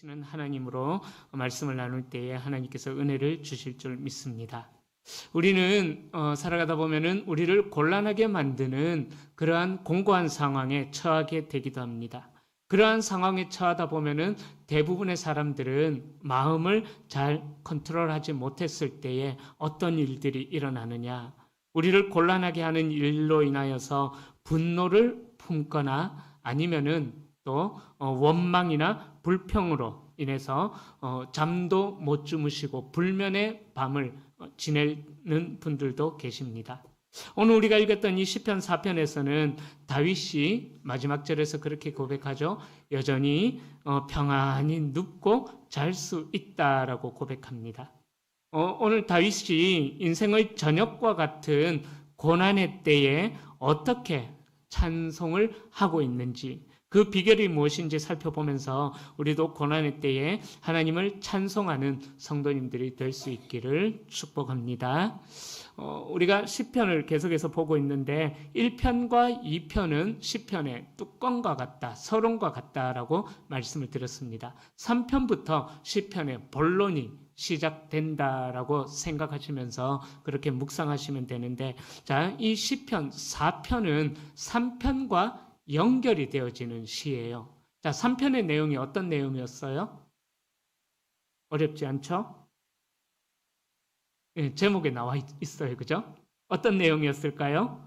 되시는 하나님으로 말씀을 나눌 때에 하나님께서 은혜를 주실 줄 믿습니다. 우리는 살아가다 보면은 우리를 곤란하게 만드는 그러한 공고한 상황에 처하게 되기도 합니다. 그러한 상황에 처하다 보면은 대부분의 사람들은 마음을 잘 컨트롤하지 못했을 때에 어떤 일들이 일어나느냐, 우리를 곤란하게 하는 일로 인하여서 분노를 품거나 아니면은 또 원망이나 불평으로 인해서 잠도 못 주무시고 불면의 밤을 지내는 분들도 계십니다. 오늘 우리가 읽었던 이 시편 4편에서는 다윗이 마지막 절에서 그렇게 고백하죠. 여전히 평안히 눕고 잘 수 있다라고 고백합니다. 오늘 다윗이 인생의 저녁과 같은 고난의 때에 어떻게 찬송을 하고 있는지, 그 비결이 무엇인지 살펴보면서 우리도 고난의 때에 하나님을 찬송하는 성도님들이 될 수 있기를 축복합니다. 우리가 시편을 계속해서 보고 있는데 1편과 2편은 시편의 뚜껑과 같다, 서론과 같다라고 말씀을 드렸습니다. 3편부터 시편의 본론이 시작된다라고 생각하시면서 그렇게 묵상하시면 되는데, 자, 이 시편 4편은 3편과 연결이 되어지는 시예요. 자, 3편의 내용이 어떤 내용이었어요? 어렵지 않죠? 예, 제목에 나와 있어요. 그죠? 어떤 내용이었을까요?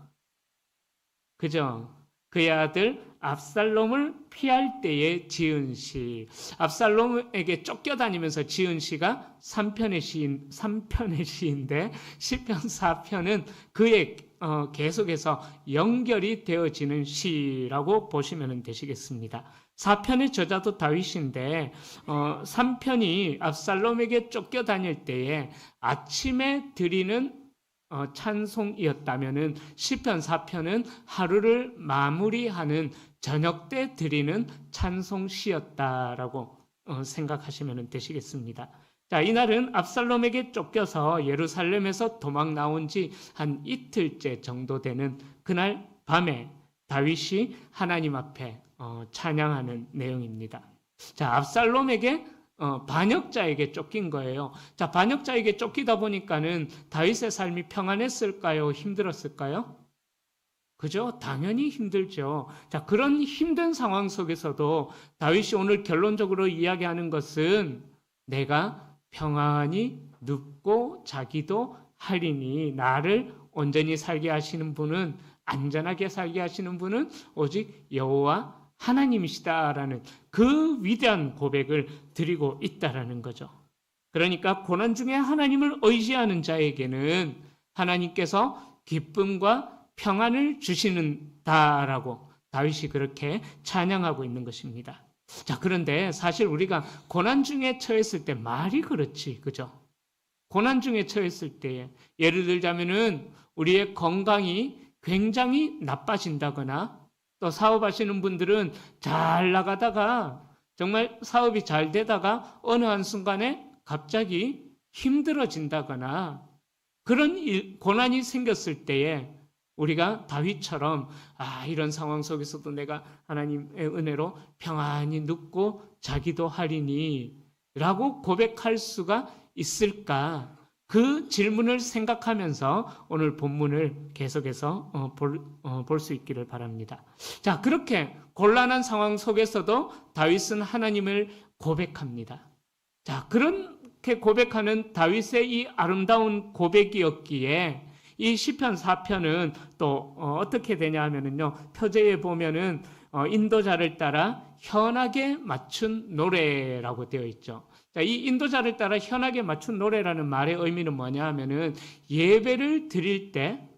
그죠? 그의 아들 압살롬을 피할 때에 지은 시. 압살롬에게 쫓겨다니면서 지은 시가 3편의 시인데 시편 4편은 그의 계속해서 연결이 되어지는 시라고 보시면 되시겠습니다. 4편의 저자도 다윗인데 3편이 압살롬에게 쫓겨다닐 때에 아침에 드리는 찬송이었다면은 시편 4편은 하루를 마무리하는 저녁 때 드리는 찬송시였다라고 생각하시면 되시겠습니다. 자, 이날은 압살롬에게 쫓겨서 예루살렘에서 도망 나온 지 한 이틀째 정도 되는 그날 밤에 다윗이 하나님 앞에 찬양하는 내용입니다. 자, 압살롬에게 반역자에게 쫓긴 거예요. 자, 반역자에게 쫓기다 보니까는 다윗의 삶이 평안했을까요? 힘들었을까요? 그죠? 당연히 힘들죠. 자, 그런 힘든 상황 속에서도 다윗이 오늘 결론적으로 이야기하는 것은 내가 평안히 눕고 자기도 하리니, 나를 온전히 살게 하시는 분은, 안전하게 살게 하시는 분은 오직 여호와 하나님이시다라는 그 위대한 고백을 드리고 있다라는 거죠. 그러니까 고난 중에 하나님을 의지하는 자에게는 하나님께서 기쁨과 평안을 주시는다라고 다윗이 그렇게 찬양하고 있는 것입니다. 자, 그런데 사실 우리가 고난 중에 처했을 때 말이 그렇지, 그죠? 고난 중에 처했을 때 예를 들자면은 우리의 건강이 굉장히 나빠진다거나, 또 사업하시는 분들은 잘 나가다가 정말 사업이 잘 되다가 어느 한순간에 갑자기 힘들어진다거나 그런 고난이 생겼을 때에 우리가 다윗처럼 이런 상황 속에서도 내가 하나님의 은혜로 평안히 눕고 자기도 하리니 라고 고백할 수가 있을까? 그 질문을 생각하면서 오늘 본문을 계속해서 볼 수 있기를 바랍니다. 자, 그렇게 곤란한 상황 속에서도 다윗은 하나님을 고백합니다. 자, 그렇게 고백하는 다윗의 이 아름다운 고백이었기에 이 시편 4편은 또 어떻게 되냐 하면은요, 표제에 보면은 인도자를 따라 현악에 맞춘 노래라고 되어 있죠. 자, 이 인도자를 따라 현악에 맞춘 노래라는 말의 의미는 뭐냐 하면은 예배를 드릴 때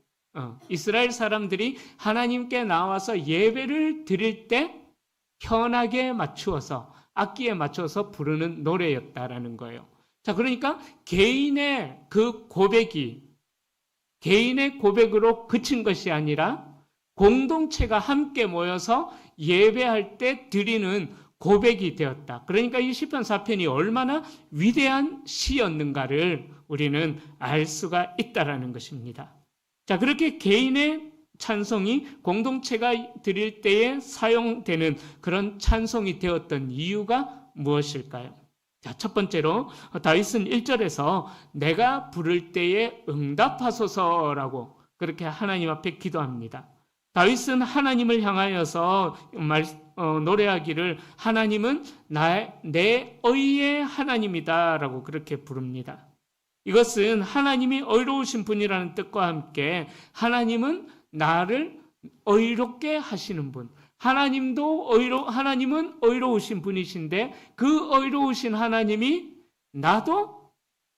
이스라엘 사람들이 하나님께 나와서 예배를 드릴 때 현악에 맞추어서, 악기에 맞춰서 부르는 노래였다라는 거예요. 자, 그러니까 개인의 그 고백이 개인의 고백으로 그친 것이 아니라 공동체가 함께 모여서 예배할 때 드리는 고백이 되었다. 그러니까 이 시편 4편이 얼마나 위대한 시였는가를 우리는 알 수가 있다라는 것입니다. 자, 그렇게 개인의 찬송이 공동체가 드릴 때에 사용되는 그런 찬송이 되었던 이유가 무엇일까요? 자, 첫 번째로 다윗은 1절에서 내가 부를 때에 응답하소서라고 그렇게 하나님 앞에 기도합니다. 다윗은 하나님을 향하여서 노래하기를 하나님은 내 의의 하나님이다라고 그렇게 부릅니다. 이것은 하나님이 의로우신 분이라는 뜻과 함께 하나님은 나를 의롭게 하시는 분, 하나님은 의로우신 분이신데 그 의로우신 하나님이 나도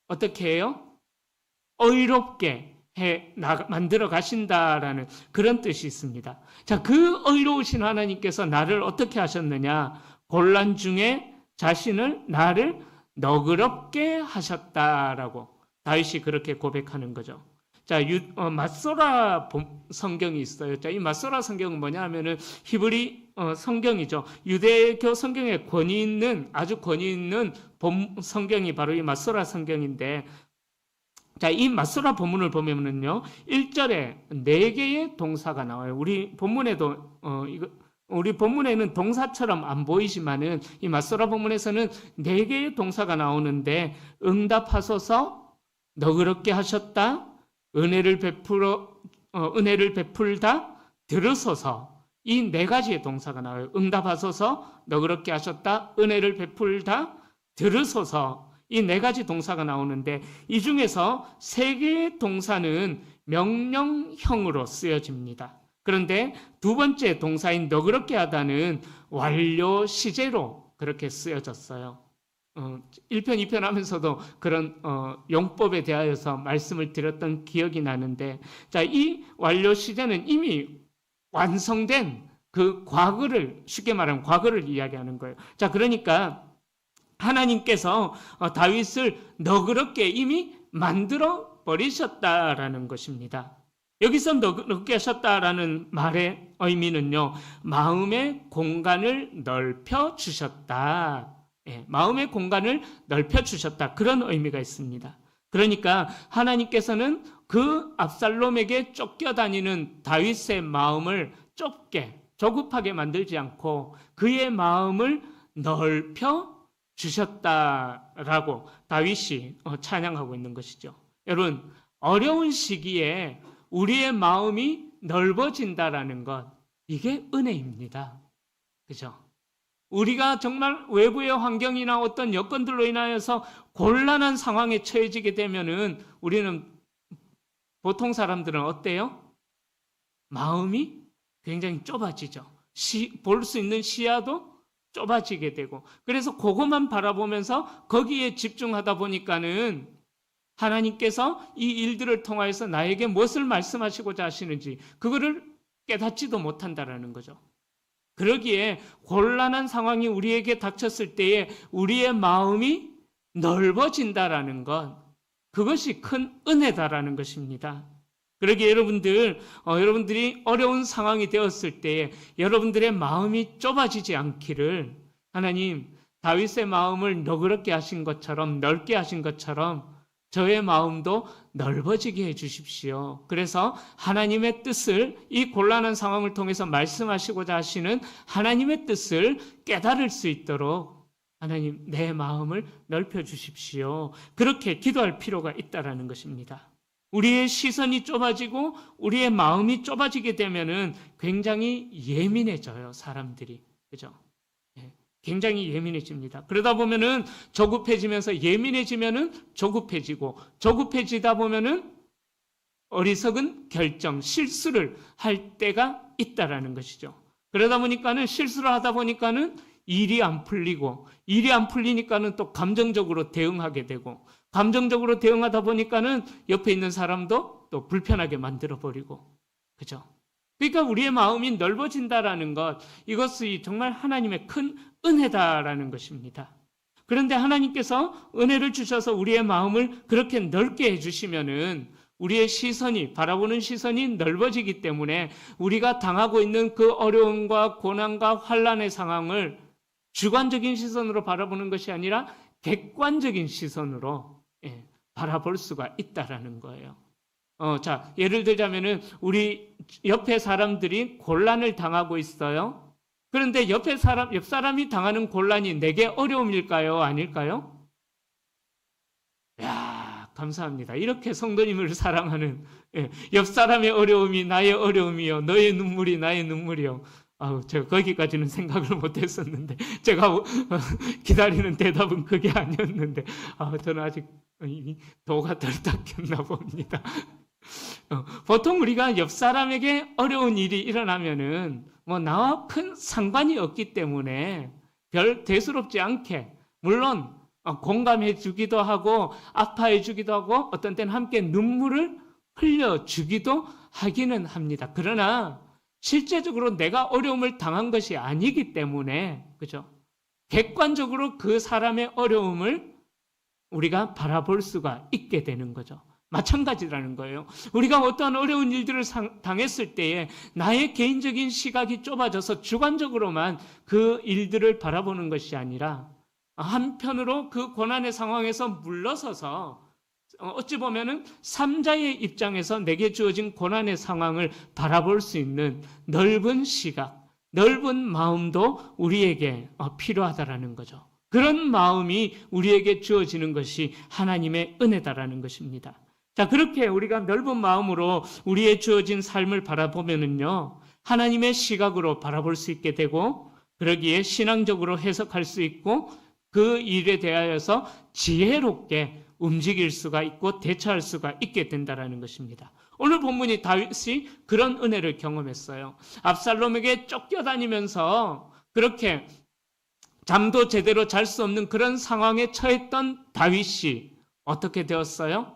어떻게 해요? 의롭게 만들어 가신다라는 그런 뜻이 있습니다. 자, 그 의로우신 하나님께서 나를 어떻게 하셨느냐? 곤란 중에 나를 너그럽게 하셨다라고 다윗이 그렇게 고백하는 거죠. 자, 맞소라 성경이 있어요. 자, 이 맞소라 성경은 뭐냐 하면은 히브리 성경이죠. 유대교 성경에 아주 권위 있는 성경이 바로 이 맞소라 성경인데, 자, 이 맞소라 본문을 보면은요, 1절에 4개의 동사가 나와요. 우리 본문에는 동사처럼 안 보이지만은 이 맞소라 본문에서는 4개의 동사가 나오는데, 응답하소서, 너그럽게 하셨다, 은혜를 베풀다, 들으소서. 이 4가지의 동사가 나와요. 응답하소서, 너그럽게 하셨다, 은혜를 베풀다, 들으소서. 이 4가지 동사가 나오는데 이 중에서 3개의 동사는 명령형으로 쓰여집니다. 그런데 두 번째 동사인 너그럽게 하다는 완료 시제로 그렇게 쓰여졌어요. 1편, 2편 하면서도 그런 용법에 대하여서 말씀을 드렸던 기억이 나는데, 자, 이 완료 시제는 이미 완성된 그 과거를, 쉽게 말하면 과거를 이야기하는 거예요. 자, 그러니까 하나님께서 다윗을 너그럽게 이미 만들어 버리셨다라는 것입니다. 여기서 너그럽게 하셨다라는 말의 의미는요, 마음의 공간을 넓혀 주셨다. 마음의 공간을 넓혀 주셨다. 그런 의미가 있습니다. 그러니까 하나님께서는 그 압살롬에게 쫓겨다니는 다윗의 마음을 조급하게 만들지 않고 그의 마음을 넓혀 주셨다라고 다윗이 찬양하고 있는 것이죠. 여러분, 어려운 시기에 우리의 마음이 넓어진다라는 것, 이게 은혜입니다. 그죠? 우리가 정말 외부의 환경이나 어떤 여건들로 인하여서 곤란한 상황에 처해지게 되면은 우리는, 보통 사람들은 어때요? 마음이 굉장히 좁아지죠. 볼 수 있는 시야도 좁아지게 되고, 그래서 그것만 바라보면서 거기에 집중하다 보니까는 하나님께서 이 일들을 통하여서 나에게 무엇을 말씀하시고자 하시는지 그거를 깨닫지도 못한다라는 거죠. 그러기에 곤란한 상황이 우리에게 닥쳤을 때에 우리의 마음이 넓어진다라는 것, 그것이 큰 은혜다라는 것입니다. 그러기에 여러분들이 어려운 상황이 되었을 때에 여러분들의 마음이 좁아지지 않기를 하나님, 다윗의 마음을 너그럽게 하신 것처럼, 넓게 하신 것처럼 저의 마음도 넓어지게 해 주십시오. 그래서 하나님의 뜻을, 이 곤란한 상황을 통해서 말씀하시고자 하시는 하나님의 뜻을 깨달을 수 있도록 하나님, 내 마음을 넓혀 주십시오. 그렇게 기도할 필요가 있다라는 것입니다. 우리의 시선이 좁아지고 우리의 마음이 좁아지게 되면은 굉장히 예민해져요, 사람들이. 그죠? 굉장히 예민해집니다. 그러다 보면은 조급해지면서 예민해지면은 조급해지다 보면은 어리석은 결정, 실수를 할 때가 있다라는 것이죠. 그러다 보니까는 실수를 하다 보니까는 일이 안 풀리니까는 또 감정적으로 대응하게 되고, 감정적으로 대응하다 보니까는 옆에 있는 사람도 또 불편하게 만들어버리고, 그죠? 그러니까 우리의 마음이 넓어진다라는 것, 이것이 정말 하나님의 큰 은혜다라는 것입니다. 그런데 하나님께서 은혜를 주셔서 우리의 마음을 그렇게 넓게 해주시면은 우리의 바라보는 시선이 넓어지기 때문에 우리가 당하고 있는 그 어려움과 고난과 환난의 상황을 주관적인 시선으로 바라보는 것이 아니라 객관적인 시선으로 바라볼 수가 있다라는 거예요. 자, 예를 들자면은 우리 옆에 사람들이 곤란을 당하고 있어요. 그런데 옆 사람이 당하는 곤란이 내게 어려움일까요? 아닐까요? 야, 감사합니다. 이렇게 성도님을 사랑하는, 옆 사람의 어려움이 나의 어려움이요. 너의 눈물이 나의 눈물이요. 아우, 제가 거기까지는 생각을 못 했었는데, 제가 기다리는 대답은 그게 아니었는데, 저는 아직 도가 덜 닦였나 봅니다. 보통 우리가 옆 사람에게 어려운 일이 일어나면은, 나와 큰 상관이 없기 때문에 별 대수롭지 않게, 물론, 공감해 주기도 하고, 아파해 주기도 하고, 어떤 때는 함께 눈물을 흘려 주기도 하기는 합니다. 그러나, 실제적으로 내가 어려움을 당한 것이 아니기 때문에, 그죠? 객관적으로 그 사람의 어려움을 우리가 바라볼 수가 있게 되는 거죠. 마찬가지라는 거예요. 우리가 어떠한 어려운 일들을 당했을 때에 나의 개인적인 시각이 좁아져서 주관적으로만 그 일들을 바라보는 것이 아니라 한편으로 그 고난의 상황에서 물러서서 어찌 보면은 삼자의 입장에서 내게 주어진 고난의 상황을 바라볼 수 있는 넓은 시각, 넓은 마음도 우리에게 필요하다라는 거죠. 그런 마음이 우리에게 주어지는 것이 하나님의 은혜다라는 것입니다. 자, 그렇게 우리가 넓은 마음으로 우리의 주어진 삶을 바라보면은요, 하나님의 시각으로 바라볼 수 있게 되고, 그러기에 신앙적으로 해석할 수 있고, 그 일에 대하여서 지혜롭게 움직일 수가 있고 대처할 수가 있게 된다는 것입니다. 오늘 본문이 다윗이 그런 은혜를 경험했어요. 압살롬에게 쫓겨다니면서 그렇게 잠도 제대로 잘 수 없는 그런 상황에 처했던 다윗이 어떻게 되었어요?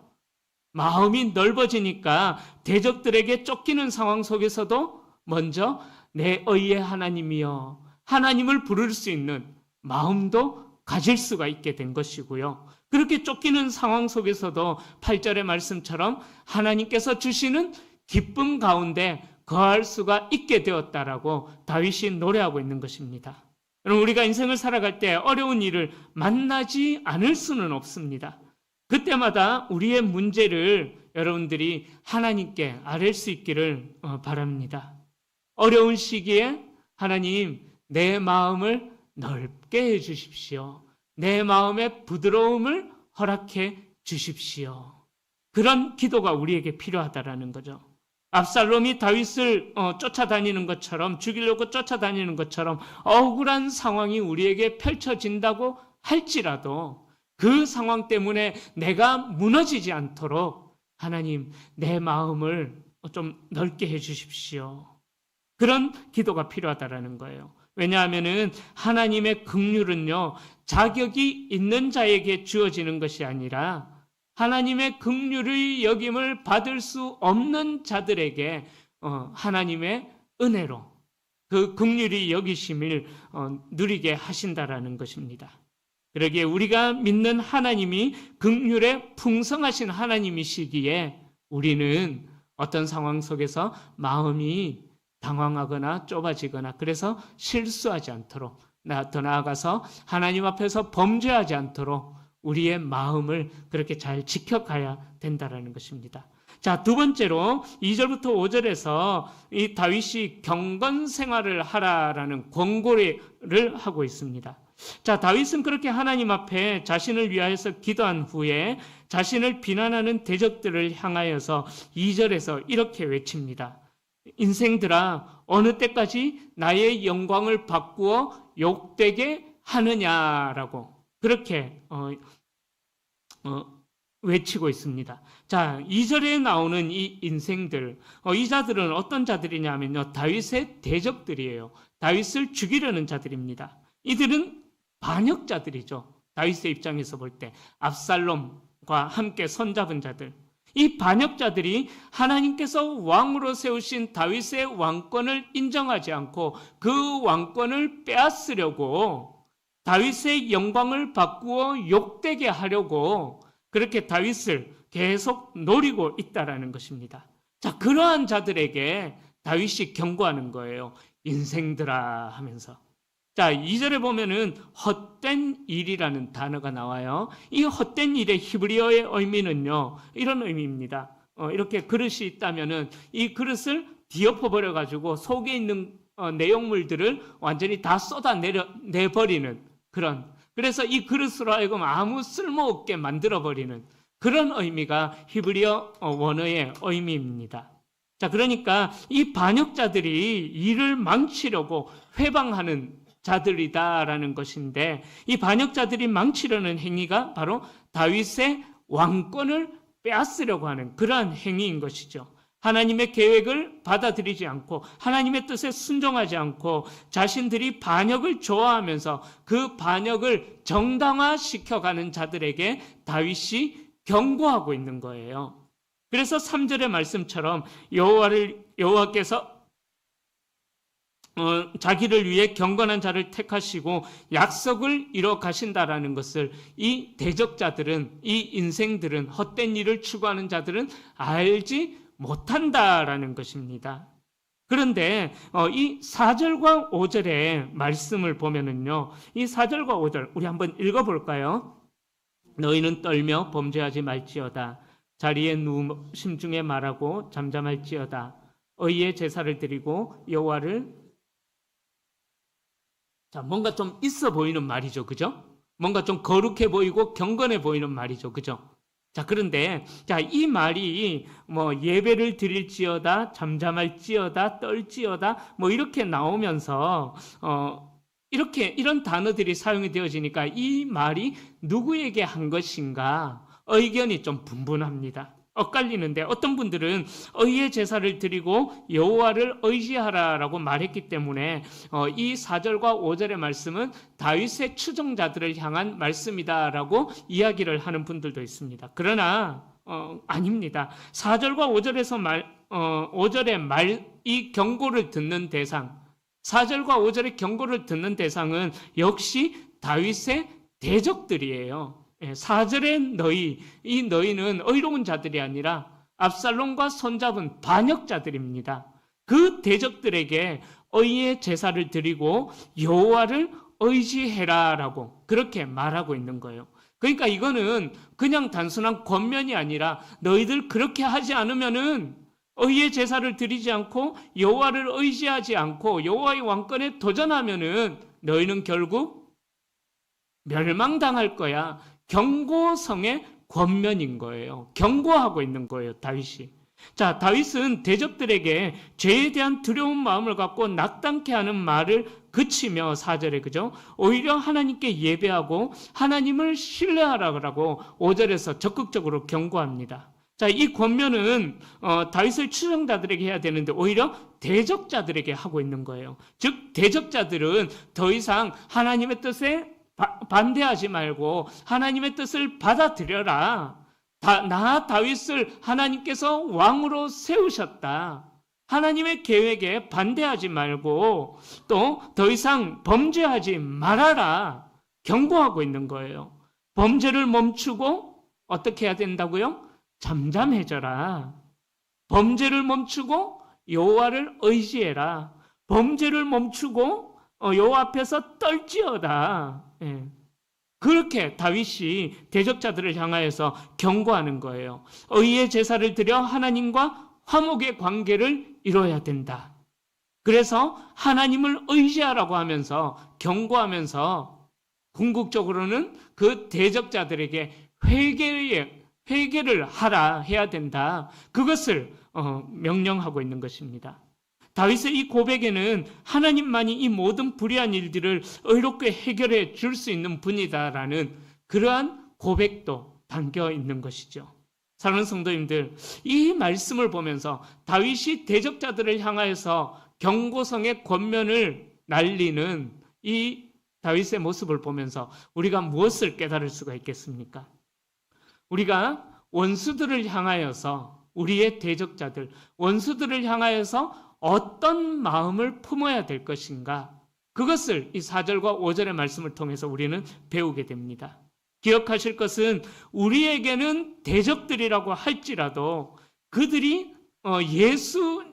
마음이 넓어지니까 대적들에게 쫓기는 상황 속에서도 먼저 내 의의 하나님이여, 하나님을 부를 수 있는 마음도 가질 수가 있게 된 것이고요. 그렇게 쫓기는 상황 속에서도 8절의 말씀처럼 하나님께서 주시는 기쁨 가운데 거할 수가 있게 되었다라고 다윗이 노래하고 있는 것입니다. 여러분, 우리가 인생을 살아갈 때 어려운 일을 만나지 않을 수는 없습니다. 그때마다 우리의 문제를 여러분들이 하나님께 아뢰 수 있기를 바랍니다. 어려운 시기에 하나님, 내 마음을 넓게 해주십시오. 내 마음의 부드러움을 허락해 주십시오. 그런 기도가 우리에게 필요하다라는 거죠. 압살롬이 다윗을 쫓아다니는 것처럼, 죽이려고 쫓아다니는 것처럼 억울한 상황이 우리에게 펼쳐진다고 할지라도 그 상황 때문에 내가 무너지지 않도록 하나님, 내 마음을 좀 넓게 해주십시오. 그런 기도가 필요하다라는 거예요. 왜냐하면은 하나님의 긍휼은요, 자격이 있는 자에게 주어지는 것이 아니라 하나님의 긍휼의 여김을 받을 수 없는 자들에게 하나님의 은혜로 그 긍휼이 여기심을 누리게 하신다라는 것입니다. 그러기에 우리가 믿는 하나님이 긍휼에 풍성하신 하나님이시기에 우리는 어떤 상황 속에서 마음이 당황하거나 좁아지거나 그래서 실수하지 않도록, 더 나아가서 하나님 앞에서 범죄하지 않도록 우리의 마음을 그렇게 잘 지켜가야 된다는 것입니다. 자, 두 번째로 2절부터 5절에서 이 다윗이 경건 생활을 하라라는 권고를 하고 있습니다. 자, 다윗은 그렇게 하나님 앞에 자신을 위하여서 기도한 후에 자신을 비난하는 대적들을 향하여서 2절에서 이렇게 외칩니다. 인생들아, 어느 때까지 나의 영광을 바꾸어 욕되게 하느냐라고 그렇게 외치고 있습니다. 자, 2절에 나오는 이 인생들, 이 자들은 어떤 자들이냐면요, 다윗의 대적들이에요. 다윗을 죽이려는 자들입니다. 이들은 반역자들이죠. 다윗의 입장에서 볼 때 압살롬과 함께 손잡은 자들. 이 반역자들이 하나님께서 왕으로 세우신 다윗의 왕권을 인정하지 않고 그 왕권을 빼앗으려고 다윗의 영광을 바꾸어 욕되게 하려고 그렇게 다윗을 계속 노리고 있다라는 것입니다. 자, 그러한 자들에게 다윗이 경고하는 거예요. 인생들아 하면서. 자, 2절에 보면은 헛된 일이라는 단어가 나와요. 이 헛된 일의 히브리어의 의미는요, 이런 의미입니다. 이렇게 그릇이 있다면은 이 그릇을 뒤엎어 버려가지고 속에 있는 내용물들을 완전히 다 쏟아내버리는 그런, 그래서 이 그릇으로 하여금 아무 쓸모없게 만들어버리는 그런 의미가 히브리어 원어의 의미입니다. 자, 그러니까 이 반역자들이 이를 망치려고 회방하는 자들이다라는 것인데, 이 반역자들이 망치려는 행위가 바로 다윗의 왕권을 빼앗으려고 하는 그러한 행위인 것이죠. 하나님의 계획을 받아들이지 않고 하나님의 뜻에 순종하지 않고 자신들이 반역을 좋아하면서 그 반역을 정당화시켜가는 자들에게 다윗이 경고하고 있는 거예요. 그래서 3절의 말씀처럼 여호와께서 자기를 위해 경건한 자를 택하시고 약속을 이뤄 가신다라는 것을 이 대적자들은, 이 인생들은, 헛된 일을 추구하는 자들은 알지 못한다라는 것입니다. 그런데 이 4절과 5절의 말씀을 보면은요, 이 4절과 5절 우리 한번 읽어볼까요? 너희는 떨며 범죄하지 말지어다. 자리에 누워 심중에 말하고 잠잠할지어다. 의의 제사를 드리고 여호와를, 자, 뭔가 좀 있어 보이는 말이죠, 그죠? 뭔가 좀 거룩해 보이고 경건해 보이는 말이죠, 그죠? 자, 그런데 자, 이 말이 뭐 예배를 드릴지어다, 잠잠할지어다, 떨지어다 뭐 이렇게 나오면서 이런 단어들이 사용이 되어지니까 이 말이 누구에게 한 것인가 의견이 좀 분분합니다. 엇갈리는데, 어떤 분들은 의의 제사를 드리고 여호와를 의지하라라고 말했기 때문에 이 4절과 5절의 말씀은 다윗의 추종자들을 향한 말씀이다라고 이야기를 하는 분들도 있습니다. 그러나 아닙니다. 4절과 5절에서 5절의 이 경고를 듣는 대상, 4절과 5절의 경고를 듣는 대상은 역시 다윗의 대적들이에요. 4절의 너희, 이 너희는 의로운 자들이 아니라 압살롬과 손잡은 반역자들입니다. 그 대적들에게 의의 제사를 드리고 여호와를 의지해라라고 그렇게 말하고 있는 거예요. 그러니까 이거는 그냥 단순한 권면이 아니라 너희들 그렇게 하지 않으면은, 의의 제사를 드리지 않고 여호와를 의지하지 않고 여호와의 왕권에 도전하면은 너희는 결국 멸망당할 거야. 경고성의 권면인 거예요. 경고하고 있는 거예요, 다윗이. 자, 다윗은 대적들에게 죄에 대한 두려운 마음을 갖고 낙담케 하는 말을 그치며 4절에, 그죠? 오히려 하나님께 예배하고 하나님을 신뢰하라고 5절에서 적극적으로 경고합니다. 자, 이 권면은 다윗의 추종자들에게 해야 되는데 오히려 대적자들에게 하고 있는 거예요. 즉 대적자들은 더 이상 하나님의 뜻에 반대하지 말고 하나님의 뜻을 받아들여라. 나 다윗을 하나님께서 왕으로 세우셨다. 하나님의 계획에 반대하지 말고 또 더 이상 범죄하지 말아라. 경고하고 있는 거예요. 범죄를 멈추고 어떻게 해야 된다고요? 잠잠해져라. 범죄를 멈추고 여호와를 의지해라. 범죄를 멈추고 여호와 앞에서 떨지어다. 그렇게 다윗이 대적자들을 향하여서 경고하는 거예요. 의의 제사를 드려 하나님과 화목의 관계를 이뤄야 된다. 그래서 하나님을 의지하라고 하면서 경고하면서 궁극적으로는 그 대적자들에게 회개를 해야 된다. 그것을 명령하고 있는 것입니다. 다윗의 이 고백에는 하나님만이 이 모든 불의한 일들을 의롭게 해결해 줄 수 있는 분이다라는 그러한 고백도 담겨 있는 것이죠. 사랑하는 성도님들, 이 말씀을 보면서 다윗이 대적자들을 향하여서 경고성의 권면을 날리는 이 다윗의 모습을 보면서 우리가 무엇을 깨달을 수가 있겠습니까? 우리가 원수들을 향하여서, 우리의 대적자들, 원수들을 향하여서 어떤 마음을 품어야 될 것인가? 그것을 이 4절과 5절의 말씀을 통해서 우리는 배우게 됩니다. 기억하실 것은 우리에게는 대적들이라고 할지라도 그들이 예수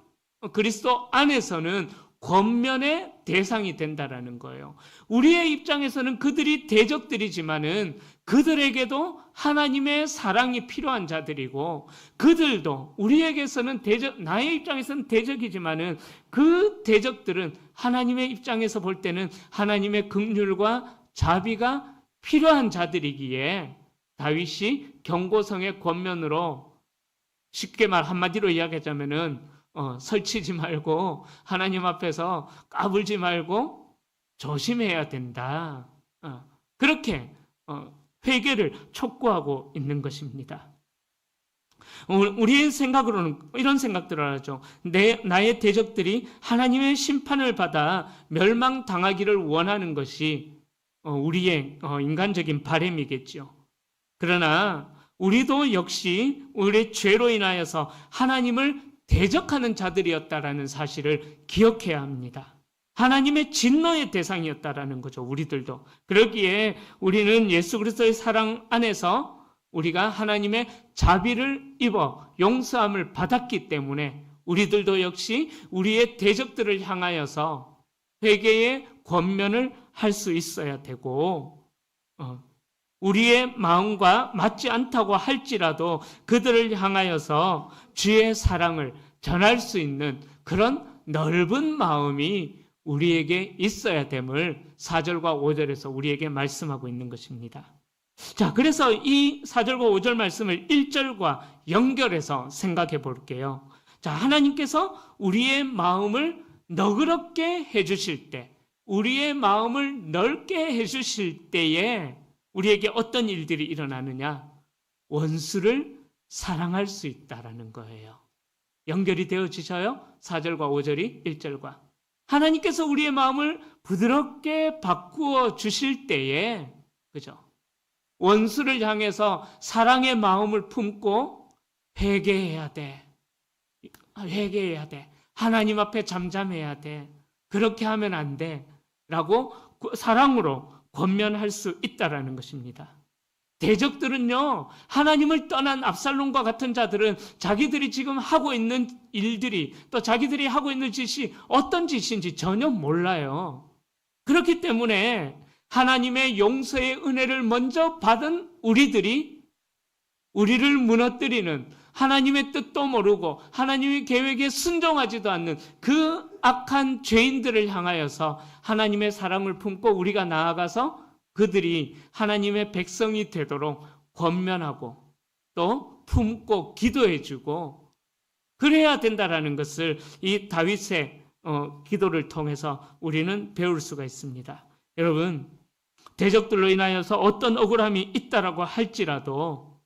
그리스도 안에서는 권면의 대상이 된다라는 거예요. 우리의 입장에서는 그들이 대적들이지만은 그들에게도 하나님의 사랑이 필요한 자들이고, 그들도 우리에게서는 나의 입장에서는 대적이지만은 그 대적들은 하나님의 입장에서 볼 때는 하나님의 긍휼과 자비가 필요한 자들이기에 다윗이 경고성의 권면으로 쉽게 말 한마디로 이야기하자면은 설치지 말고 하나님 앞에서 까불지 말고 조심해야 된다. 그렇게 회개를 촉구하고 있는 것입니다. 우리의 생각으로는 이런 생각들을 하죠. 나의 대적들이 하나님의 심판을 받아 멸망당하기를 원하는 것이 우리의 인간적인 바람이겠죠. 그러나 우리도 역시 우리의 죄로 인하여서 하나님을 대적하는 자들이었다라는 사실을 기억해야 합니다. 하나님의 진노의 대상이었다라는 거죠. 우리들도. 그러기에 우리는 예수 그리스도의 사랑 안에서 우리가 하나님의 자비를 입어 용서함을 받았기 때문에 우리들도 역시 우리의 대적들을 향하여서 회개의 권면을 할 수 있어야 되고 우리의 마음과 맞지 않다고 할지라도 그들을 향하여서 주의 사랑을 전할 수 있는 그런 넓은 마음이 우리에게 있어야 됨을 4절과 5절에서 우리에게 말씀하고 있는 것입니다. 자, 그래서 이 4절과 5절 말씀을 1절과 연결해서 생각해 볼게요. 자, 하나님께서 우리의 마음을 너그럽게 해주실 때, 우리의 마음을 넓게 해주실 때에 우리에게 어떤 일들이 일어나느냐? 원수를 사랑할 수 있다라는 거예요. 연결이 되어지셔요? 4절과 5절이 1절과. 하나님께서 우리의 마음을 부드럽게 바꾸어 주실 때에, 그죠? 원수를 향해서 사랑의 마음을 품고 회개해야 돼. 회개해야 돼. 하나님 앞에 잠잠해야 돼. 그렇게 하면 안 돼. 라고 사랑으로 권면할 수 있다라는 것입니다. 대적들은요, 하나님을 떠난 압살롬과 같은 자들은 자기들이 지금 하고 있는 일들이 또 자기들이 하고 있는 짓이 어떤 짓인지 전혀 몰라요. 그렇기 때문에 하나님의 용서의 은혜를 먼저 받은 우리들이 우리를 무너뜨리는 하나님의 뜻도 모르고 하나님의 계획에 순종하지도 않는 그 악한 죄인들을 향하여서 하나님의 사랑을 품고 우리가 나아가서 그들이 하나님의 백성이 되도록 권면하고 또 품고 기도해주고 그래야 된다라는 것을 이 다윗의 기도를 통해서 우리는 배울 수가 있습니다. 여러분, 대적들로 인하여서 어떤 억울함이 있다라고 할지라도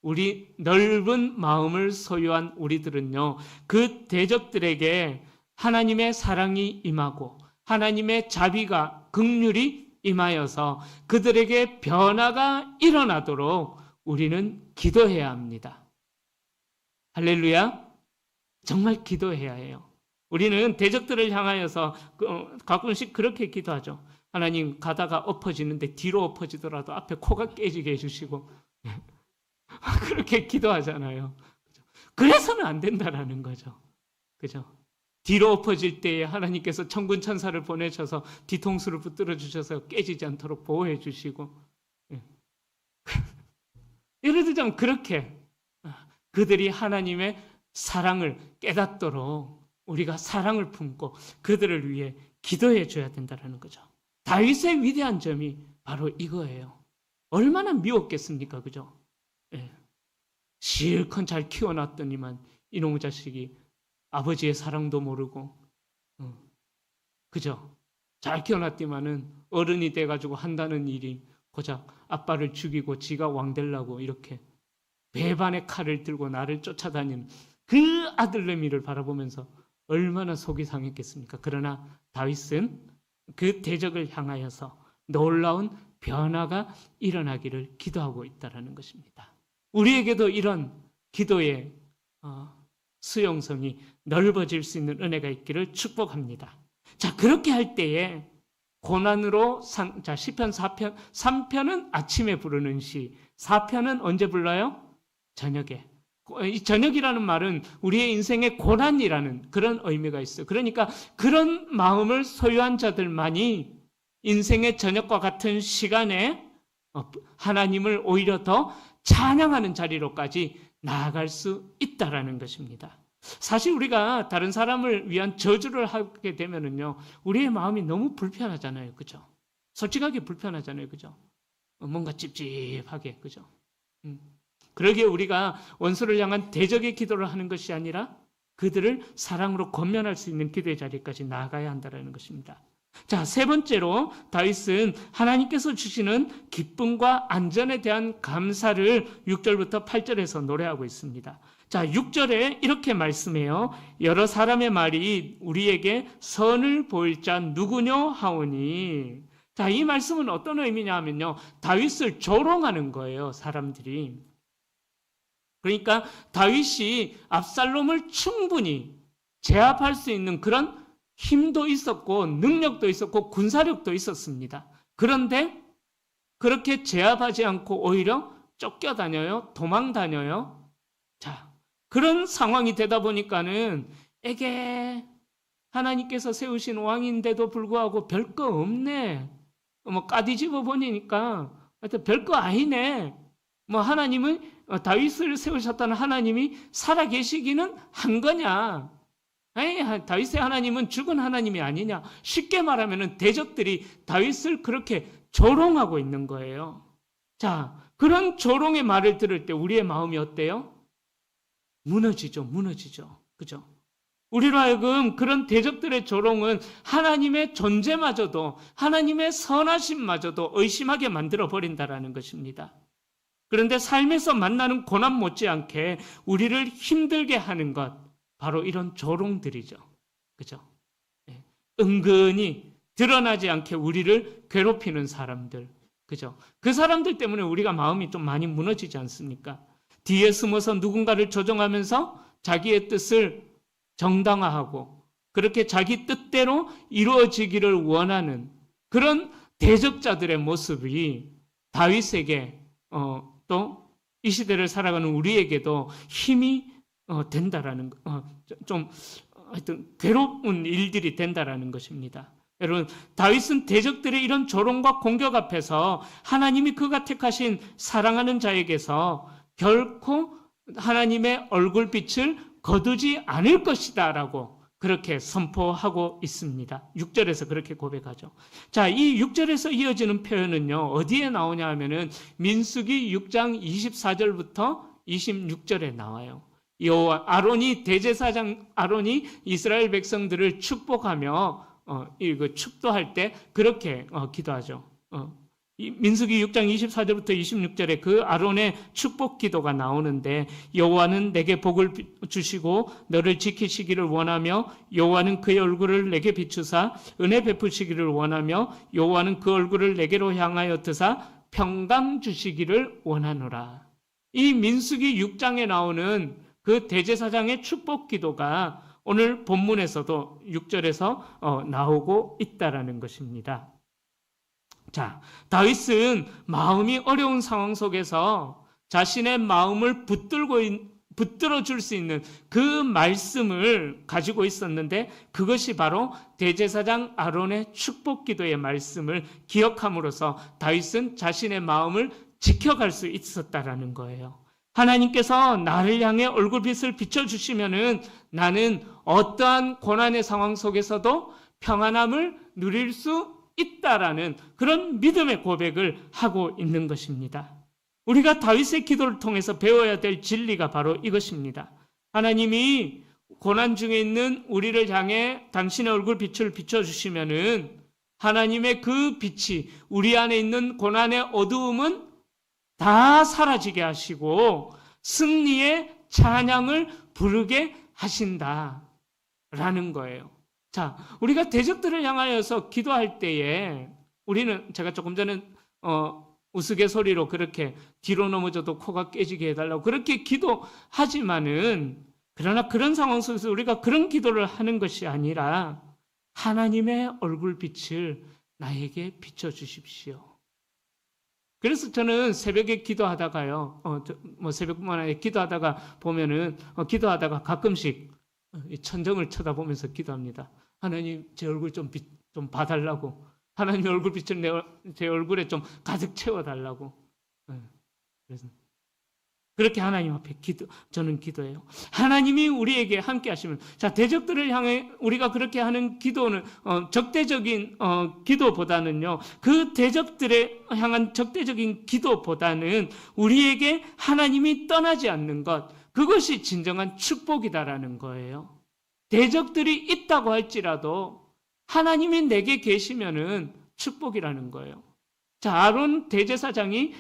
우리 넓은 마음을 소유한 우리들은요, 그 대적들에게 하나님의 사랑이 임하고 하나님의 자비가 긍휼이 임하여서 그들에게 변화가 일어나도록 우리는 기도해야 합니다. 할렐루야. 정말 기도해야 해요. 우리는 대적들을 향하여서 가끔씩 그렇게 기도하죠. 하나님, 가다가 엎어지는데 뒤로 엎어지더라도 앞에 코가 깨지게 해주시고 그렇게 기도하잖아요. 그래서는 안 된다라는 거죠. 그죠? 뒤로 엎어질 때에 하나님께서 천군 천사를 보내셔서 뒤통수를 붙들어 주셔서 깨지지 않도록 보호해 주시고, 예를 들자면 그렇게 그들이 하나님의 사랑을 깨닫도록 우리가 사랑을 품고 그들을 위해 기도해 줘야 된다는 거죠. 다윗의 위대한 점이 바로 이거예요. 얼마나 미웠겠습니까? 그죠? 실컷 잘 키워놨더니만 이놈의 자식이 아버지의 사랑도 모르고, 그죠? 잘 키워놨더니만은 어른이 돼가지고 한다는 일이 고작 아빠를 죽이고 지가 왕 되려고 이렇게 배반의 칼을 들고 나를 쫓아다니는 그 아들내미를 바라보면서 얼마나 속이 상했겠습니까? 그러나 다윗은 그 대적을 향하여서 놀라운 변화가 일어나기를 기도하고 있다는 것입니다. 우리에게도 이런 기도의 수용성이 넓어질 수 있는 은혜가 있기를 축복합니다. 자, 그렇게 할 때에 고난으로 시편 4편, 3편은 아침에 부르는 시, 4편은 언제 불러요? 저녁에. 이 저녁이라는 말은 우리의 인생의 고난이라는 그런 의미가 있어요. 그러니까 그런 마음을 소유한 자들만이 인생의 저녁과 같은 시간에 하나님을 오히려 더 찬양하는 자리로까지 나아갈 수 있다라는 것입니다. 사실 우리가 다른 사람을 위한 저주를 하게 되면은요, 우리의 마음이 너무 불편하잖아요. 그죠? 솔직하게 불편하잖아요. 그죠? 뭔가 찝찝하게. 그죠? 그러기에 우리가 원수를 향한 대적의 기도를 하는 것이 아니라 그들을 사랑으로 권면할 수 있는 기도의 자리까지 나아가야 한다는 것입니다. 자, 세 번째로 다윗은 하나님께서 주시는 기쁨과 안전에 대한 감사를 6절부터 8절에서 노래하고 있습니다. 자, 6절에 이렇게 말씀해요. 여러 사람의 말이 우리에게 선을 보일 자 누구뇨 하오니. 자, 이 말씀은 어떤 의미냐 하면요, 다윗을 조롱하는 거예요, 사람들이. 그러니까 다윗이 압살롬을 충분히 제압할 수 있는 그런 힘도 있었고 능력도 있었고 군사력도 있었습니다. 그런데 그렇게 제압하지 않고 오히려 쫓겨다녀요, 도망다녀요. 자, 그런 상황이 되다 보니까는 에게 하나님께서 세우신 왕인데도 불구하고 별거 없네. 뭐 까디집어 보니까 하여튼 별거 아니네. 뭐 하나님은 다윗을 세우셨다는 하나님이 살아계시기는 한 거냐? 아니, 다윗의 하나님은 죽은 하나님이 아니냐? 쉽게 말하면 대적들이 다윗을 그렇게 조롱하고 있는 거예요. 자, 그런 조롱의 말을 들을 때 우리의 마음이 어때요? 무너지죠. 그죠? 우리로 하여금 그런 대적들의 조롱은 하나님의 존재마저도, 하나님의 선하심마저도 의심하게 만들어버린다라는 것입니다. 그런데 삶에서 만나는 고난 못지않게 우리를 힘들게 하는 것, 바로 이런 조롱들이죠. 그죠? 은근히 드러나지 않게 우리를 괴롭히는 사람들. 그죠? 그 사람들 때문에 우리가 마음이 좀 많이 무너지지 않습니까? 뒤에 숨어서 누군가를 조종하면서 자기의 뜻을 정당화하고 그렇게 자기 뜻대로 이루어지기를 원하는 그런 대적자들의 모습이 다윗에게 또 이 시대를 살아가는 우리에게도 힘이 된다라는 좀 하여튼 괴로운 일들이 된다라는 것입니다. 여러분, 다윗은 대적들의 이런 조롱과 공격 앞에서 하나님이 그가 택하신 사랑하는 자에게서 결코 하나님의 얼굴빛을 거두지 않을 것이다 라고 그렇게 선포하고 있습니다. 6절에서 그렇게 고백하죠. 자, 이 6절에서 이어지는 표현은요, 어디에 나오냐 하면은 민수기 6장 24절부터 26절에 나와요. 아론이 대제사장 아론이 이스라엘 백성들을 축복하며 이거 축도할 때 그렇게 기도하죠. 민수기 6장 24절부터 26절에 그 아론의 축복 기도가 나오는데 여호와는 내게 복을 주시고 너를 지키시기를 원하며 여호와는 그의 얼굴을 내게 비추사 은혜 베푸시기를 원하며 여호와는 그 얼굴을 내게로 향하여 드사 평강 주시기를 원하노라. 이 민수기 6장에 나오는 그 대제사장의 축복 기도가 오늘 본문에서도 6절에서 나오고 있다라는 것입니다. 자, 다윗은 마음이 어려운 상황 속에서 자신의 마음을 붙들어 줄 수 있는 그 말씀을 가지고 있었는데 그것이 바로 대제사장 아론의 축복 기도의 말씀을 기억함으로써 다윗은 자신의 마음을 지켜갈 수 있었다라는 거예요. 하나님께서 나를 향해 얼굴빛을 비춰주시면은 나는 어떠한 고난의 상황 속에서도 평안함을 누릴 수 있다라는 그런 믿음의 고백을 하고 있는 것입니다. 우리가 다윗의 기도를 통해서 배워야 될 진리가 바로 이것입니다. 하나님이 고난 중에 있는 우리를 향해 당신의 얼굴빛을 비춰주시면은 하나님의 그 빛이 우리 안에 있는 고난의 어두움은 다 사라지게 하시고 승리의 찬양을 부르게 하신다라는 거예요. 자, 우리가 대적들을 향하여서 기도할 때에 우리는 제가 조금 전에 우스갯소리로 그렇게 뒤로 넘어져도 코가 깨지게 해달라고 그렇게 기도하지만은 그러나 그런 상황 속에서 우리가 그런 기도를 하는 것이 아니라 하나님의 얼굴빛을 나에게 비춰주십시오. 그래서 저는 새벽에 기도하다가요, 새벽뿐만 아니라 기도하다가 보면은, 기도하다가 가끔씩 천정을 쳐다보면서 기도합니다. 하나님, 제 얼굴 좀 봐달라고. 하나님의 얼굴빛을 제 얼굴에 좀 가득 채워달라고. 그래서 그렇게 하나님 앞에 저는 기도해요. 하나님이 우리에게 함께 하시면, 자, 대적들을 향해 우리가 그렇게 하는 기도는, 적대적인, 기도보다는요, 그 대적들에 향한 적대적인 기도보다는 우리에게 하나님이 떠나지 않는 것, 그것이 진정한 축복이다라는 거예요. 대적들이 있다고 할지라도 하나님이 내게 계시면은 축복이라는 거예요. 자, 아론 대제사장이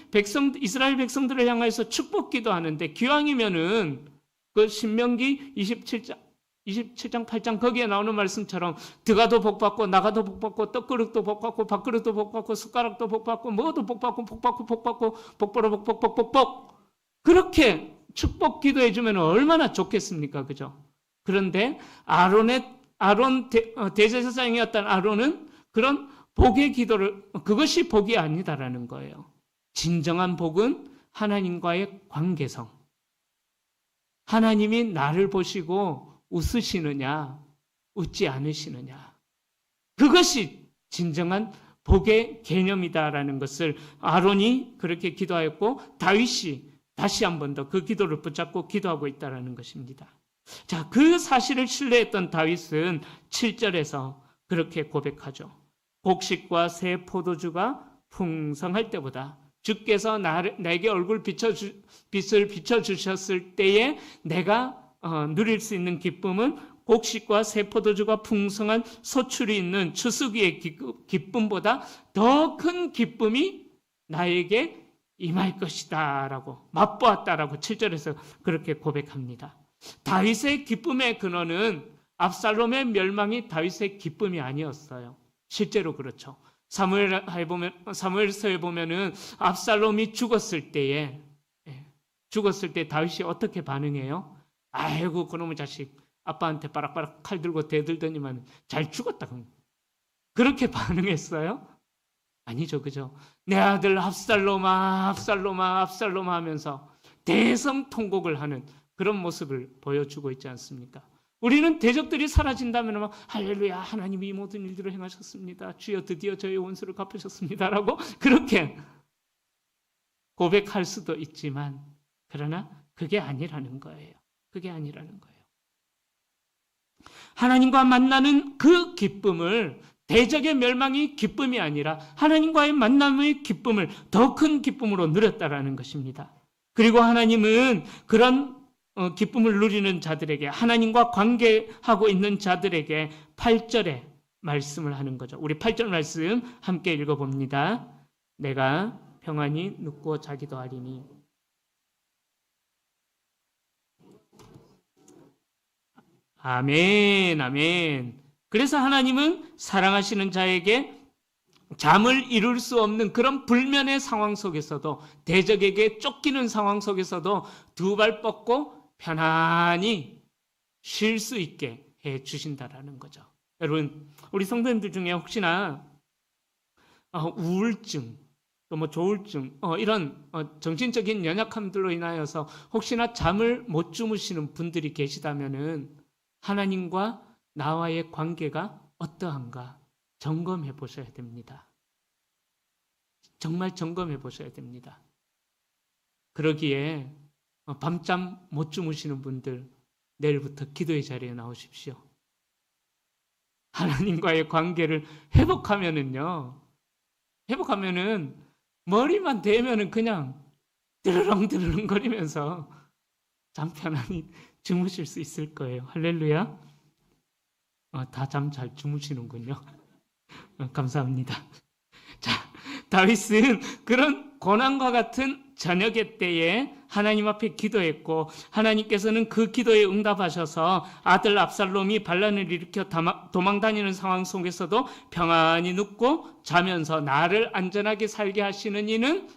이스라엘 백성들을 향해서 축복 기도하는데, 기왕이면은 그 신명기 27장 8장 거기에 나오는 말씀처럼 드가도 복받고 나가도 복받고 떡그릇도 복받고 밥그릇도 복받고 숟가락도 복받고 뭐도 복받고 복받고 복복 그렇게 축복 기도해 주면 얼마나 좋겠습니까? 그죠? 그런데 아론 대제사장이었던 아론은 그런 복의 기도를, 그것이 복이 아니다라는 거예요. 진정한 복은 하나님과의 관계성. 하나님이 나를 보시고 웃으시느냐, 웃지 않으시느냐. 그것이 진정한 복의 개념이다라는 것을 아론이 그렇게 기도하였고, 다윗이 다시 한 번 더 그 기도를 붙잡고 기도하고 있다라는 것입니다. 자, 그 사실을 신뢰했던 다윗은 7절에서 그렇게 고백하죠. 곡식과 새 포도주가 풍성할 때보다 주께서 내게 빛을 비춰주셨을 때에 내가 누릴 수 있는 기쁨은 곡식과 새 포도주가 풍성한 소출이 있는 추수기의 기쁨보다 더 큰 기쁨이 나에게 임할 것이다 라고 맛보았다라고 7절에서 그렇게 고백합니다. 다윗의 기쁨의 근원은 압살롬의 멸망이 다윗의 기쁨이 아니었어요. 실제로 그렇죠. 사무엘서에 보면은 압살롬이 죽었을 때 다윗이 어떻게 반응해요? 아이고 그놈의 자식, 아빠한테 바락바락 칼 들고 대들더니만 잘 죽었다. 그렇게 반응했어요? 아니죠, 그죠? 내 아들 압살롬아 하면서 대성통곡을 하는 그런 모습을 보여주고 있지 않습니까? 우리는 대적들이 사라진다면 막 할렐루야, 하나님이 이 모든 일들을 행하셨습니다. 주여 드디어 저의 원수를 갚으셨습니다라고 그렇게 고백할 수도 있지만, 그러나 그게 아니라는 거예요. 그게 아니라는 거예요. 하나님과 만나는 그 기쁨을, 대적의 멸망이 기쁨이 아니라 하나님과의 만남의 기쁨을 더 큰 기쁨으로 누렸다라는 것입니다. 그리고 하나님은 그런 기쁨을 누리는 자들에게, 하나님과 관계하고 있는 자들에게 8절에 말씀을 하는 거죠. 우리 8절 말씀 함께 읽어봅니다. 내가 평안히 눕고 자기도 하리니. 아멘, 아멘. 그래서 하나님은 사랑하시는 자에게 잠을 이룰 수 없는 그런 불면의 상황 속에서도, 대적에게 쫓기는 상황 속에서도 두 발 뻗고 편안히 쉴 수 있게 해 주신다라는 거죠. 여러분, 우리 성도님들 중에 혹시나 우울증, 또 뭐 조울증, 이런 정신적인 연약함들로 인하여서 혹시나 잠을 못 주무시는 분들이 계시다면은 하나님과 나와의 관계가 어떠한가 점검해 보셔야 됩니다. 정말 점검해 보셔야 됩니다. 그러기에 밤잠 못 주무시는 분들, 내일부터 기도의 자리에 나오십시오. 하나님과의 관계를 회복하면은 머리만 대면은 그냥 드르렁드르렁 거리면서 잠 편안히 주무실 수 있을 거예요. 할렐루야. 다 잠 잘 주무시는군요. 감사합니다. 자, 다윗은 그런 고난과 같은 저녁의 때에 하나님 앞에 기도했고, 하나님께서는 그 기도에 응답하셔서 아들 압살롬이 반란을 일으켜 도망다니는 상황 속에서도 평안히 눕고 자면서 나를 안전하게 살게 하시는 이는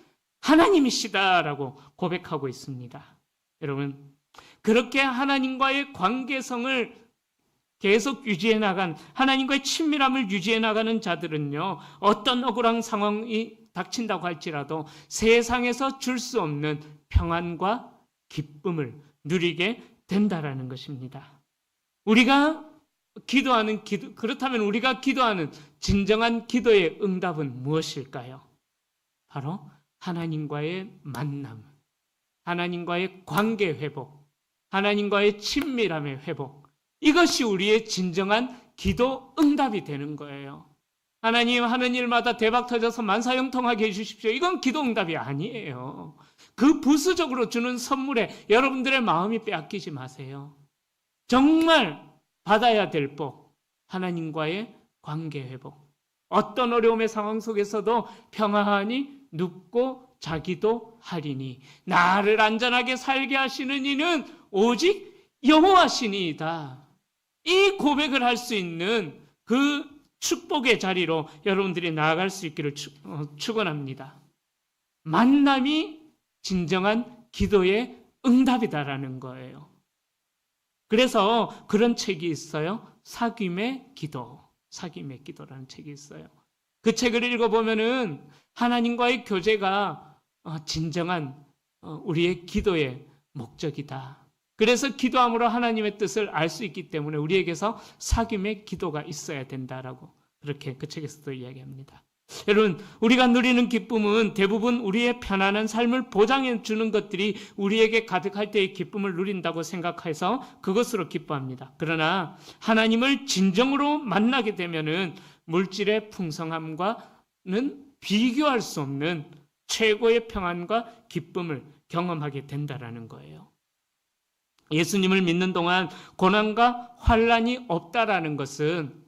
하나님이시다라고 고백하고 있습니다. 여러분, 그렇게 하나님과의 관계성을 계속 유지해 나간, 하나님과의 친밀함을 유지해 나가는 자들은요, 어떤 억울한 상황이 닥친다고 할지라도 세상에서 줄 수 없는 평안과 기쁨을 누리게 된다라는 것입니다. 우리가 기도하는 그렇다면 우리가 기도하는 진정한 기도의 응답은 무엇일까요? 바로 하나님과의 만남, 하나님과의 관계 회복, 하나님과의 친밀함의 회복, 이것이 우리의 진정한 기도 응답이 되는 거예요. 하나님 하는 일마다 대박 터져서 만사형통하게 해주십시오. 이건 기도 응답이 아니에요. 그 부수적으로 주는 선물에 여러분들의 마음이 빼앗기지 마세요. 정말 받아야 될 복, 하나님과의 관계 회복. 어떤 어려움의 상황 속에서도 평안히 눕고 자기도 하리니 나를 안전하게 살게 하시는 이는 오직 여호와시니이다. 이 고백을 할 수 있는 그 축복의 자리로 여러분들이 나아갈 수 있기를 축원합니다. 만남이 진정한 기도의 응답이다라는 거예요. 그래서 그런 책이 있어요. 사귐의 기도라는 책이 있어요. 그 책을 읽어보면은 하나님과의 교제가 진정한 우리의 기도의 목적이다. 그래서 기도함으로 하나님의 뜻을 알 수 있기 때문에 우리에게서 사귐의 기도가 있어야 된다라고 그렇게 그 책에서도 이야기합니다. 여러분, 우리가 누리는 기쁨은 대부분 우리의 편안한 삶을 보장해 주는 것들이 우리에게 가득할 때의 기쁨을 누린다고 생각해서 그것으로 기뻐합니다. 그러나 하나님을 진정으로 만나게 되면은 물질의 풍성함과는 비교할 수 없는 최고의 평안과 기쁨을 경험하게 된다라는 거예요. 예수님을 믿는 동안 고난과 환난이 없다라는 것은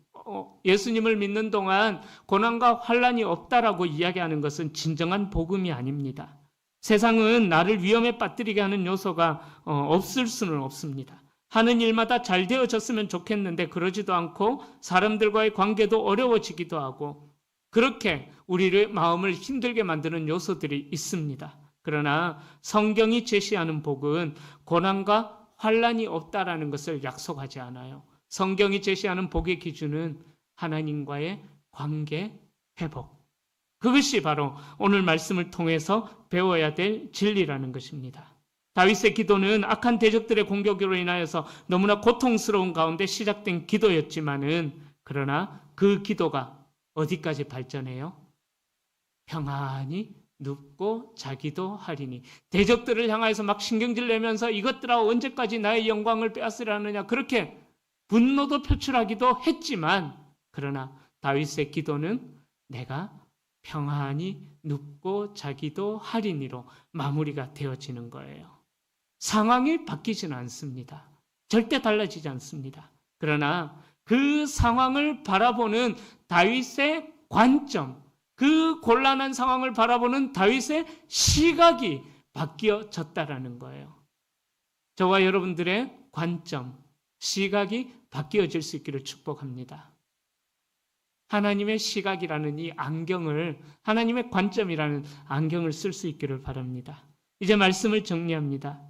예수님을 믿는 동안 고난과 환난이 없다라고 이야기하는 것은 진정한 복음이 아닙니다. 세상은 나를 위험에 빠뜨리게 하는 요소가 없을 수는 없습니다. 하는 일마다 잘 되어졌으면 좋겠는데 그러지도 않고 사람들과의 관계도 어려워지기도 하고 그렇게 우리의 마음을 힘들게 만드는 요소들이 있습니다. 그러나 성경이 제시하는 복은 고난과 환난이 없다라는 것을 약속하지 않아요. 성경이 제시하는 복의 기준은 하나님과의 관계 회복. 그것이 바로 오늘 말씀을 통해서 배워야 될 진리라는 것입니다. 다윗의 기도는 악한 대적들의 공격으로 인하여서 너무나 고통스러운 가운데 시작된 기도였지만은 그러나 그 기도가 어디까지 발전해요? 평안히 눕고 자기도 하리니. 대적들을 향하여서 막 신경질 내면서 이것들아 언제까지 나의 영광을 빼앗으려 하느냐 그렇게 분노도 표출하기도 했지만 그러나 다윗의 기도는 내가 평안히 눕고 자기도 하리니로 마무리가 되어지는 거예요. 상황이 바뀌지는 않습니다. 절대 달라지지 않습니다. 그러나 그 상황을 바라보는 다윗의 관점, 그 곤란한 상황을 바라보는 다윗의 시각이 바뀌어졌다라는 거예요. 저와 여러분들의 관점, 시각이 바뀌어질 수 있기를 축복합니다. 하나님의 시각이라는 이 안경을, 하나님의 관점이라는 안경을 쓸 수 있기를 바랍니다. 이제 말씀을 정리합니다.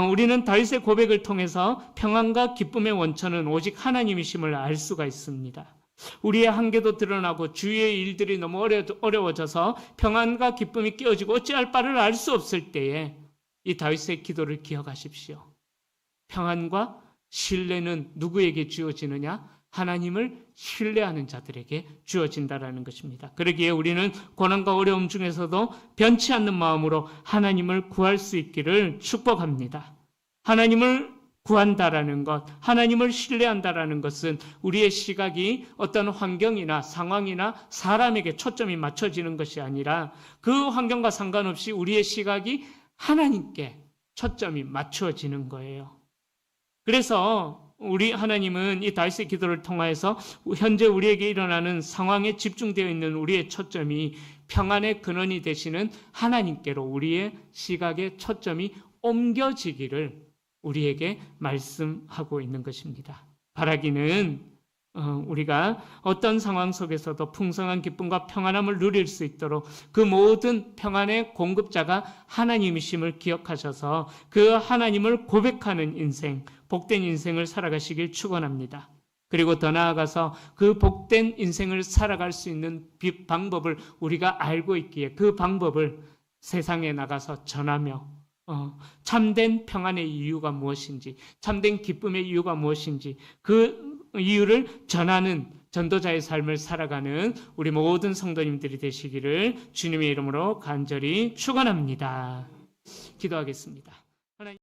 우리는 다윗의 고백을 통해서 평안과 기쁨의 원천은 오직 하나님이심을 알 수가 있습니다. 우리의 한계도 드러나고 주위의 일들이 너무 어려워져서 평안과 기쁨이 깨어지고 어찌할 바를 알 수 없을 때에 이 다윗의 기도를 기억하십시오. 평안과 신뢰는 누구에게 주어지느냐? 하나님을 신뢰하는 자들에게 주어진다라는 것입니다. 그러기에 우리는 고난과 어려움 중에서도 변치 않는 마음으로 하나님을 구할 수 있기를 축복합니다. 하나님을 구한다라는 것, 하나님을 신뢰한다라는 것은 우리의 시각이 어떤 환경이나 상황이나 사람에게 초점이 맞춰지는 것이 아니라 그 환경과 상관없이 우리의 시각이 하나님께 초점이 맞춰지는 거예요. 그래서 우리 하나님은 이 다윗의 기도를 통하여서 현재 우리에게 일어나는 상황에 집중되어 있는 우리의 초점이 평안의 근원이 되시는 하나님께로 우리의 시각의 초점이 옮겨지기를 우리에게 말씀하고 있는 것입니다. 바라기는 우리가 어떤 상황 속에서도 풍성한 기쁨과 평안함을 누릴 수 있도록 그 모든 평안의 공급자가 하나님이심을 기억하셔서 그 하나님을 고백하는 인생, 복된 인생을 살아가시길 축원합니다. 그리고 더 나아가서 그 복된 인생을 살아갈 수 있는 방법을 우리가 알고 있기에 그 방법을 세상에 나가서 전하며 참된 평안의 이유가 무엇인지, 참된 기쁨의 이유가 무엇인지 그 이유를 전하는 전도자의 삶을 살아가는 우리 모든 성도님들이 되시기를 주님의 이름으로 간절히 축원합니다. 기도하겠습니다.